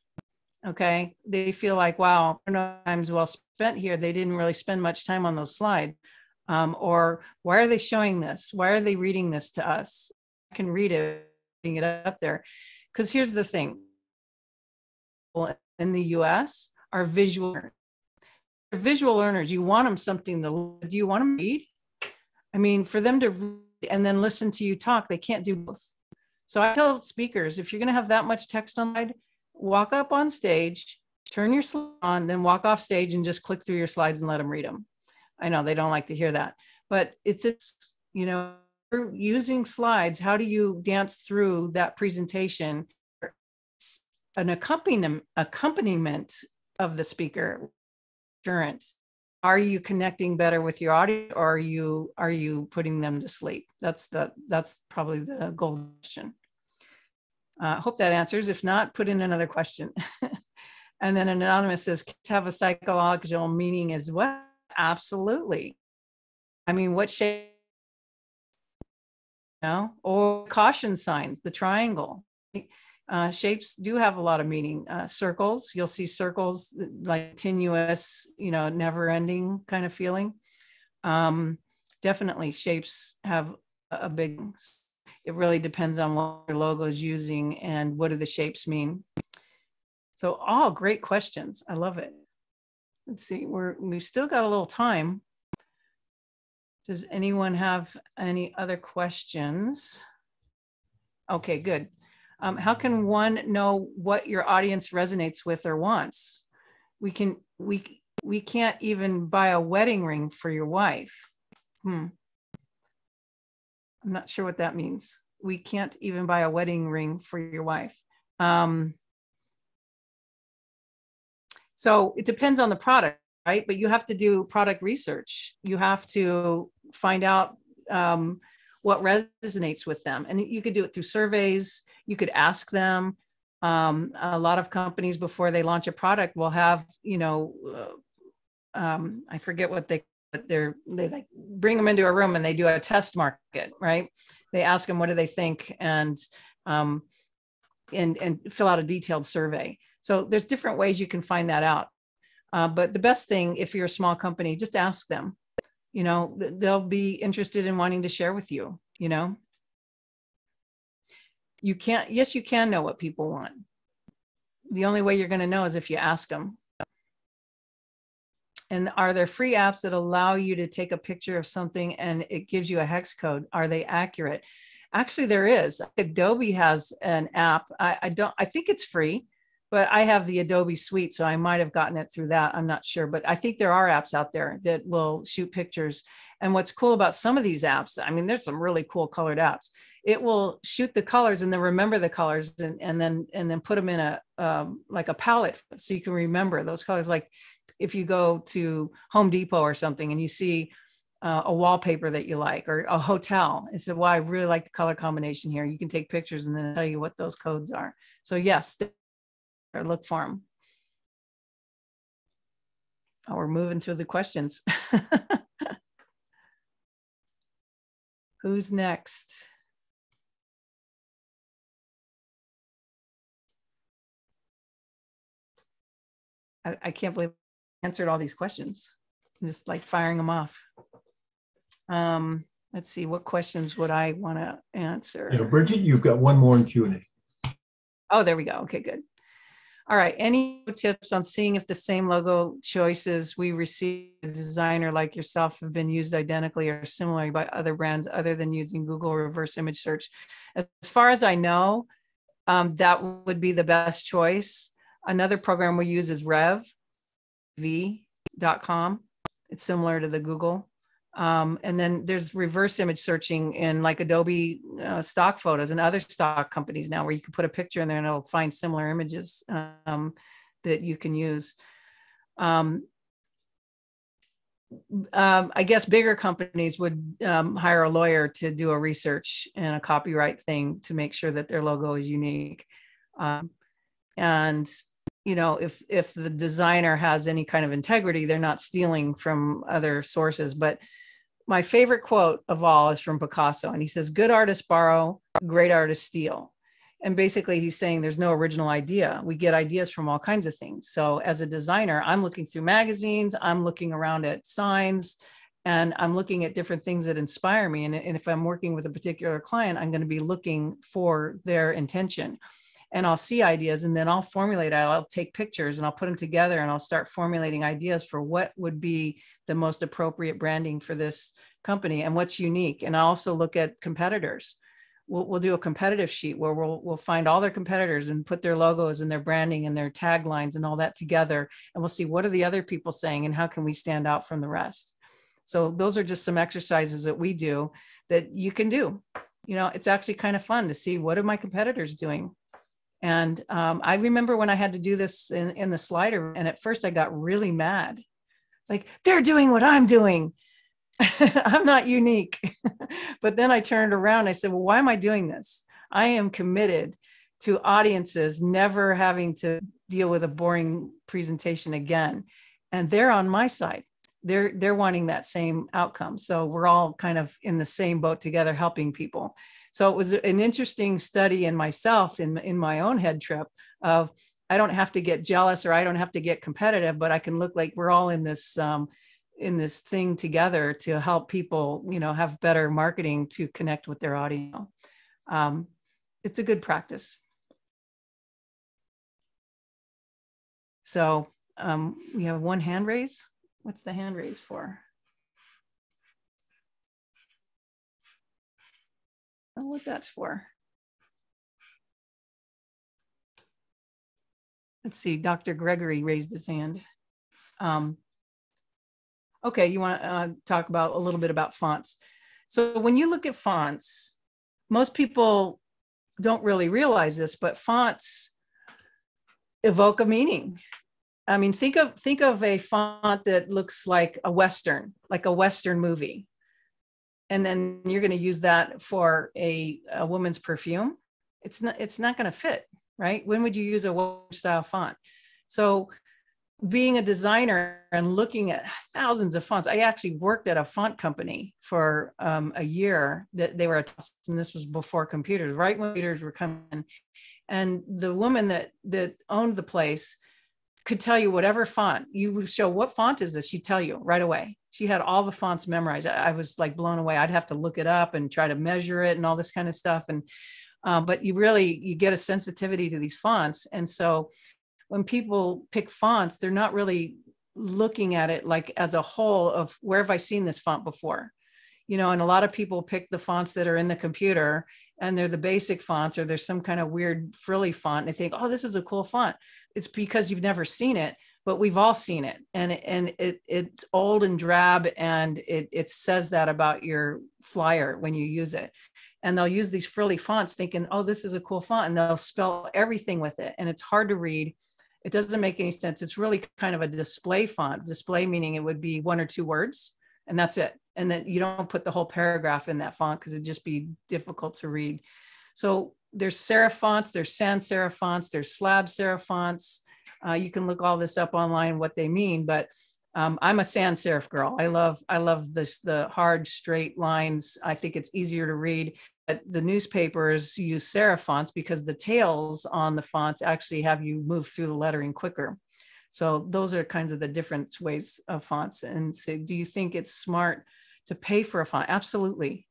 Okay. They feel like, wow, time's well spent here. They didn't really spend much time on those slides. Or why are they showing this? Why are they reading this to us? I can read it, putting it up there. Because here's the thing. In the US are visual learners. They're visual learners. You want them something to, do you want them to read? I mean, for them to read and then listen to you talk, they can't do both. So I tell speakers, if you're going to have that much text on slide, walk up on stage, turn your slide on, then walk off stage and just click through your slides and let them read them. I know they don't like to hear that, but it's you know, using slides. How do you dance through that presentation? An accompaniment of the speaker. Are you connecting better with your audience, or are you putting them to sleep? That's probably the goal question. Hope that answers. If not, put in another question. And then anonymous says, kids have a psychological meaning as well. Absolutely. I mean, what shape? You know, or caution signs, the triangle. Shapes do have a lot of meaning. Circles, you'll see circles like continuous, you know, never ending kind of feeling. Definitely shapes have a big, it really depends on what your logo is using and what do the shapes mean. So all great questions. I love it. Let's see, we've still got a little time. Does anyone have any other questions? Okay, good. How can one know what your audience resonates with or wants? We can't even buy a wedding ring for your wife. I'm not sure what that means. We can't even buy a wedding ring for your wife. So it depends on the product, right? But you have to do product research. You have to find out what resonates with them. And you could do it through surveys. You could ask them. A lot of companies, before they launch a product, will have, you know, I forget what they like bring them into a room and they do a test market, right? They ask them, what do they think? And fill out a detailed survey. So there's different ways you can find that out. But the best thing, if you're a small company, just ask them. You know, they'll be interested in wanting to share with you, you know. You can't, yes, you can know what people want. The only way you're going to know is if you ask them. And are there free apps that allow you to take a picture of something and it gives you a hex code? Are they accurate? Actually, there is. Adobe has an app. I think it's free, but I have the Adobe suite, so I might have gotten it through that. I'm not sure, but I think there are apps out there that will shoot pictures. And what's cool about some of these apps, I mean, there's some really cool colored apps. It will shoot the colors and then remember the colors and then put them in a like a palette so you can remember those colors. Like if you go to Home Depot or something and you see a wallpaper that you like, or a hotel, and said, well, I really like the color combination here. You can take pictures and then tell you what those codes are. So yes, look for them. Oh, we're moving through the questions. Who's next? I can't believe I answered all these questions. I'm just like firing them off. Let's see, what questions would I want to answer? Yeah, Bridget, you've got one more in Q&A. Oh, there we go. Okay, good. All right. Any tips on seeing if the same logo choices we receive a designer like yourself have been used identically or similarly by other brands other than using Google reverse image search? As far as I know, that would be the best choice. Another program we use is rev.com. It's similar to the Google. And then there's reverse image searching in like Adobe stock photos and other stock companies now, where you can put a picture in there and it'll find similar images that you can use. I guess bigger companies would hire a lawyer to do a research and a copyright thing to make sure that their logo is unique. And you know, if the designer has any kind of integrity, they're not stealing from other sources. But my favorite quote of all is from Picasso. And he says, good artists borrow, great artists steal. And basically he's saying there's no original idea. We get ideas from all kinds of things. So as a designer, I'm looking through magazines, I'm looking around at signs, and I'm looking at different things that inspire me. And if I'm working with a particular client, I'm going to be looking for their intention. And I'll see ideas, and then I'll formulate it. I'll take pictures and I'll put them together, and I'll start formulating ideas for what would be the most appropriate branding for this company and what's unique. And I also look at competitors. We'll do a competitive sheet where we'll find all their competitors and put their logos and their branding and their taglines and all that together. And we'll see, what are the other people saying and how can we stand out from the rest? So those are just some exercises that we do that you can do. You know, it's actually kind of fun to see, what are my competitors doing? And I remember when I had to do this in the slider, and at first I got really mad. It's like, they're doing what I'm doing. I'm not unique. But then I turned around. I said, well, why am I doing this? I am committed to audiences never having to deal with a boring presentation again. And they're on my side. They're wanting that same outcome. So we're all kind of in the same boat together, helping people. So it was an interesting study in myself, in my own head trip of, I don't have to get jealous or I don't have to get competitive, but I can look like we're all in this thing together to help people, you know, have better marketing to connect with their audience. It's a good practice. So we have one hand raise. What's the hand raise for? I don't know what that's for. Let's see, Dr. Gregory raised his hand. Okay, you want to talk about a little bit about fonts. So when you look at fonts, most people don't really realize this, but fonts evoke a meaning. I mean, think of a font that looks like a Western movie. And then you're going to use that for a woman's perfume. It's not going to fit, right? When would you use a Western style font? So being a designer and looking at thousands of fonts, I actually worked at a font company for a year. That they were, and this was before computers, right when computers were coming. And the woman that owned the place could tell you whatever font you would show. What font is this? She'd tell you right away. She had all the fonts memorized. I was like blown away. I'd have to look it up and try to measure it and all this kind of stuff. And but you get a sensitivity to these fonts. And so when people pick fonts, they're not really looking at it like as a whole of, where have I seen this font before? You know, and a lot of people pick the fonts that are in the computer, and they're the basic fonts, or there's some kind of weird frilly font. And they think, oh, this is a cool font. It's because you've never seen it, but we've all seen it. And it's old and drab, and it says that about your flyer when you use it. And they'll use these frilly fonts thinking, oh, this is a cool font. And they'll spell everything with it. And it's hard to read. It doesn't make any sense. It's really kind of a display font. Display meaning it would be one or two words, and that's it. And then you don't put the whole paragraph in that font because it'd just be difficult to read. So there's serif fonts, there's sans serif fonts, there's slab serif fonts. You can look all this up online, what they mean, but I'm a sans serif girl. I love this, the hard, straight lines. I think it's easier to read. The newspapers use serif fonts because the tails on the fonts actually have you move through the lettering quicker. So those are kinds of the different ways of fonts. And so do you think it's smart to pay for a font. Absolutely.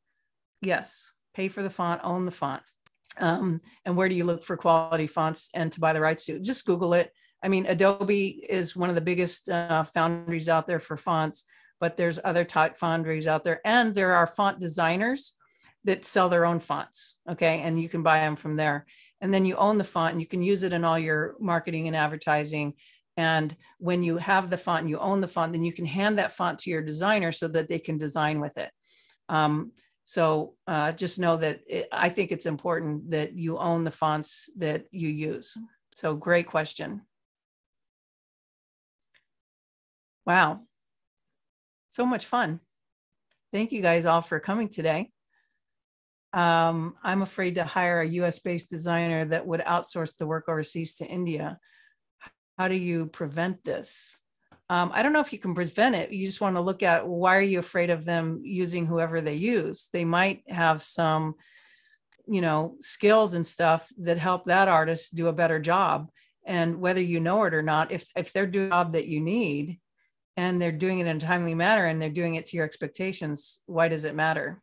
Yes. Pay for the font, own the font. And where do you look for quality fonts and to buy the rights to? Just Google it. I mean, Adobe is one of the biggest foundries out there for fonts, but there's other type foundries out there. And there are font designers that sell their own fonts. Okay. And you can buy them from there. And then you own the font and you can use it in all your marketing and advertising. And when you have the font and you own the font, then you can hand that font to your designer so that they can design with it. So just know that I think it's important that you own the fonts that you use. So great question. Wow. So much fun. Thank you guys all for coming today. I'm afraid to hire a US-based designer that would outsource the work overseas to India. How do you prevent this? I don't know if you can prevent it. You just want to look at, why are you afraid of them using whoever they use? They might have some, skills and stuff that help that artist do a better job. And whether you know it or not, if they're doing a job that you need and they're doing it in a timely manner and they're doing it to your expectations, why does it matter?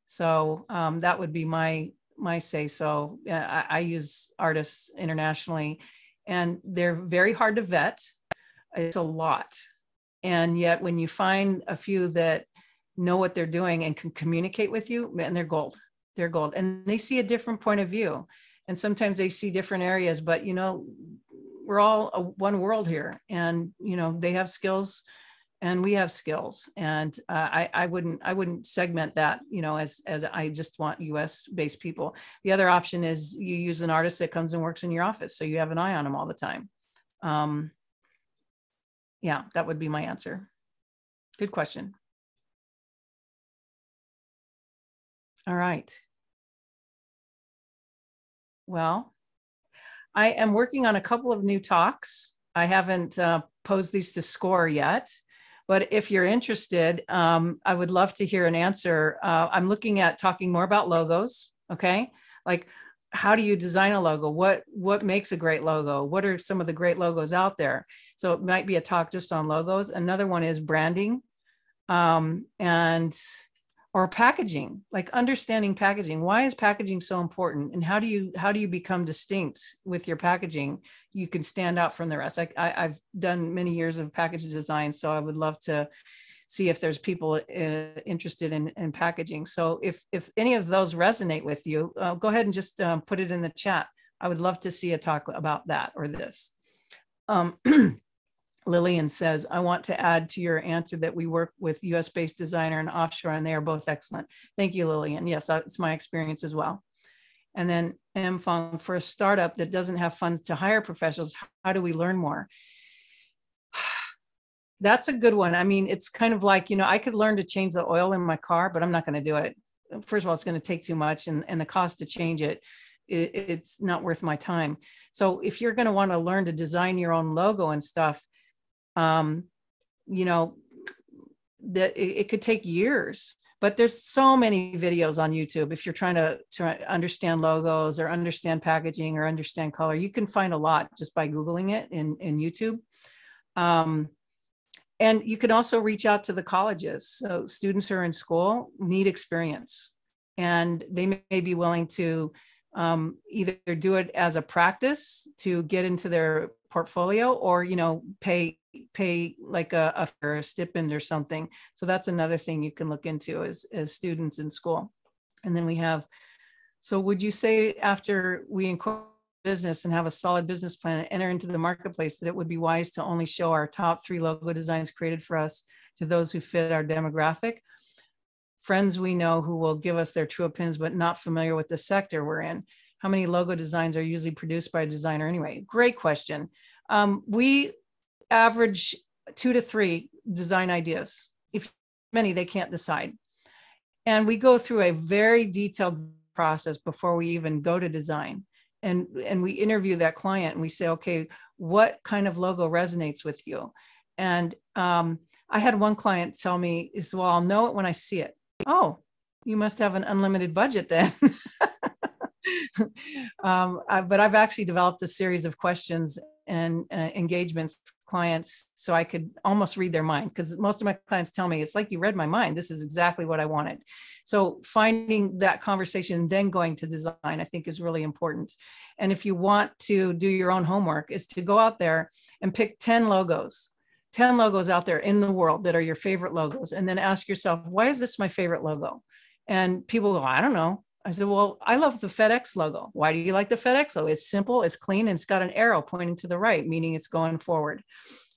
So that would be my say. So I use artists internationally, and they're very hard to vet. It's a lot. And yet when you find a few that know what they're doing and can communicate with you, man, they're gold. They're gold. And they see a different point of view. And sometimes they see different areas, but we're all one world here. And they have skills and we have skills. And I wouldn't segment that, as I just want US based people. The other option is you use an artist that comes and works in your office, so you have an eye on them all the time. Yeah, that would be my answer. Good question. All right. Well, I am working on a couple of new talks. I haven't posed these to score yet, but if you're interested, I would love to hear an answer. I'm looking at talking more about logos. Okay. Like, how do you design a logo? What makes a great logo? What are some of the great logos out there? So it might be a talk just on logos. Another one is branding, or packaging, like understanding packaging. Why is packaging so important? And how do you become distinct with your packaging? You can stand out from the rest. I've done many years of package design, so I would love to see if there's people interested in packaging. So if any of those resonate with you, go ahead and just put it in the chat. I would love to see a talk about that or this. Lillian says, I want to add to your answer that we work with US-based designer and offshore, and they are both excellent. Thank you, Lillian. Yes, it's my experience as well. And then M. Fong, for a startup that doesn't have funds to hire professionals, how do we learn more? That's a good one. I mean, it's kind of like, I could learn to change the oil in my car, but I'm not going to do it. First of all, it's going to take too much, and the cost to change it's not worth my time. So if you're going to want to learn to design your own logo and stuff, it could take years, but there's so many videos on YouTube. If you're trying to understand logos or understand packaging or understand color, you can find a lot just by Googling it in YouTube. And you can also reach out to the colleges. So students who are in school need experience, and they may be willing to either do it as a practice to get into their portfolio, or pay like a stipend or something. So that's another thing you can look into as students in school. And then we have, so would you say after we incorporate business and have a solid business plan and enter into the marketplace, that it would be wise to only show our top 3 logo designs created for us to those who fit our demographic? Friends we know who will give us their true opinions, but not familiar with the sector we're in. How many logo designs are usually produced by a designer anyway? Great question. We average 2 to 3 design ideas. If many, they can't decide. And we go through a very detailed process before we even go to design. And we interview that client and we say, okay, what kind of logo resonates with you? And I had one client tell me, well, I'll know it when I see it. Oh, you must have an unlimited budget then. But I've actually developed a series of questions and engagements clients so I could almost read their mind, because most of my clients tell me, it's like you read my mind. This is exactly what I wanted. So finding that conversation and then going to design, I think, is really important. And if you want to do your own homework, is to go out there and pick 10 logos out there in the world that are your favorite logos. And then ask yourself, why is this my favorite logo? And people go, I don't know. I said, well, I love the FedEx logo. Why do you like the FedEx logo? It's simple, it's clean, and it's got an arrow pointing to the right, meaning it's going forward.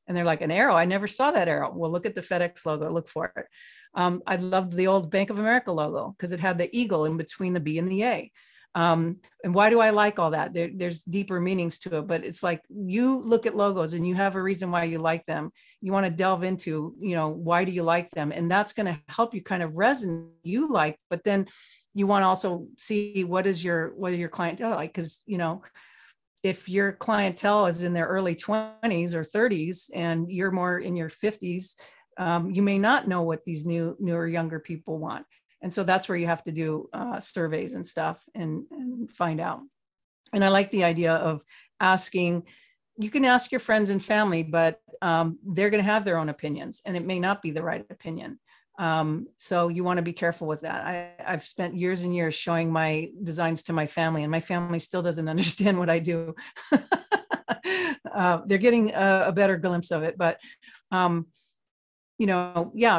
And they're like, an arrow? I never saw that arrow. Well, look at the FedEx logo, look for it. I loved the old Bank of America logo because it had the eagle in between the B and the A. And why do I like all that? There's deeper meanings to it, but it's like, you look at logos and you have a reason why you like them. You want to delve into, why do you like them? And that's going to help you kind of resonate you like, but then you want to also see what is your clientele like? Because, if your clientele is in their early 20s or 30s and you're more in your 50s, you may not know what these newer, younger people want. And so that's where you have to do surveys and stuff and find out. And I like the idea of asking. You can ask your friends and family, but they're going to have their own opinions and it may not be the right opinion. So you want to be careful with that. I've spent years and years showing my designs to my family, and my family still doesn't understand what I do. They're getting a better glimpse of it, but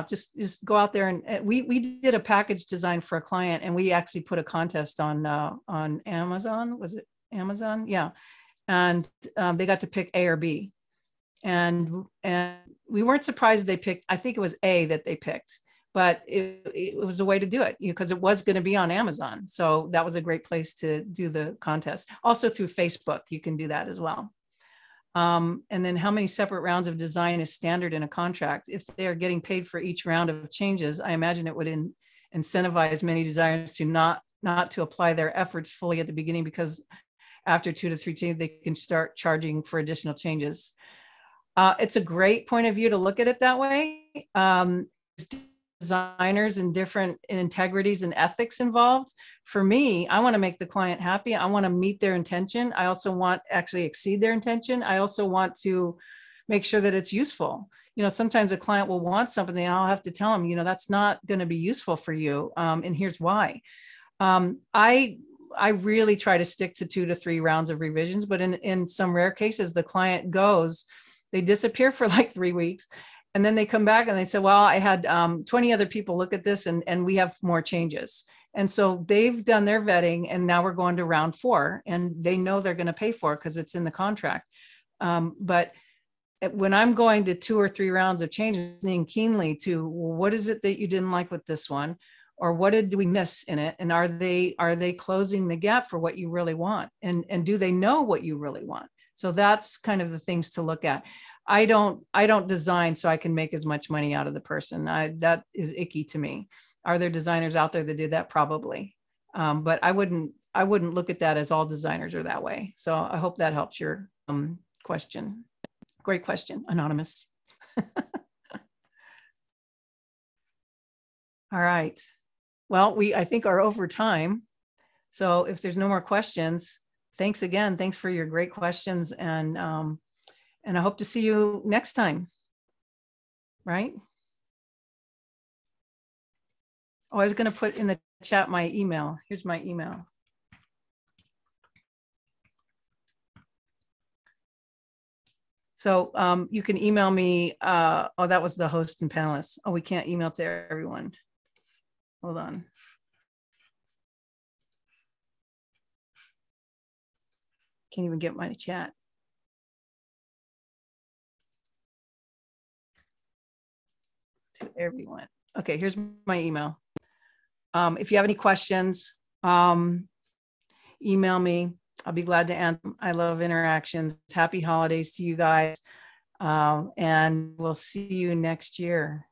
just go out there. And we did a package design for a client, and we actually put a contest on Amazon. Was it Amazon? Yeah. And they got to pick A or B. And we weren't surprised they picked, I think it was A that they picked, but it was a way to do it, because it was going to be on Amazon. So that was a great place to do the contest. Also through Facebook, you can do that as well. And then how many separate rounds of design is standard in a contract? If they're getting paid for each round of changes, I imagine it would incentivize many designers to not to apply their efforts fully at the beginning, because after 2 to 3 changes, they can start charging for additional changes. It's a great point of view to look at it that way. Designers and different integrities and ethics involved. For me, I want to make the client happy. I want to meet their intention. I also want actually exceed their intention. I also want to make sure that it's useful. Sometimes a client will want something and I'll have to tell them, that's not going to be useful for you. And here's why. I really try to stick to 2 to 3 rounds of revisions, but in some rare cases, the client goes, they disappear for like 3 weeks. And then they come back and they say, well, I had 20 other people look at this and we have more changes. And so they've done their vetting and now we're going to round 4 and they know they're going to pay for it because it's in the contract. But when I'm going to 2 or 3 rounds of changes, listening keenly to, well, what is it that you didn't like with this one? Or what did we miss in it? And are they closing the gap for what you really want? And do they know what you really want? So that's kind of the things to look at. I don't design so I can make as much money out of the person. That is icky to me. Are there designers out there that do that? Probably. But I wouldn't look at that as all designers are that way. So I hope that helps your question. Great question, Anonymous. All right. Well, I think are over time. So if there's no more questions, thanks again. Thanks for your great questions. And I hope to see you next time, right? Oh, I was going to put in the chat my email. Here's my email. So you can email me. Oh, that was the host and panelists. Oh, we can't email to everyone. Hold on. Can't even get my chat. To everyone. Okay, here's my email. If you have any questions, email me. I'll be glad to answer. I love interactions. Happy holidays to you guys. And we'll see you next year.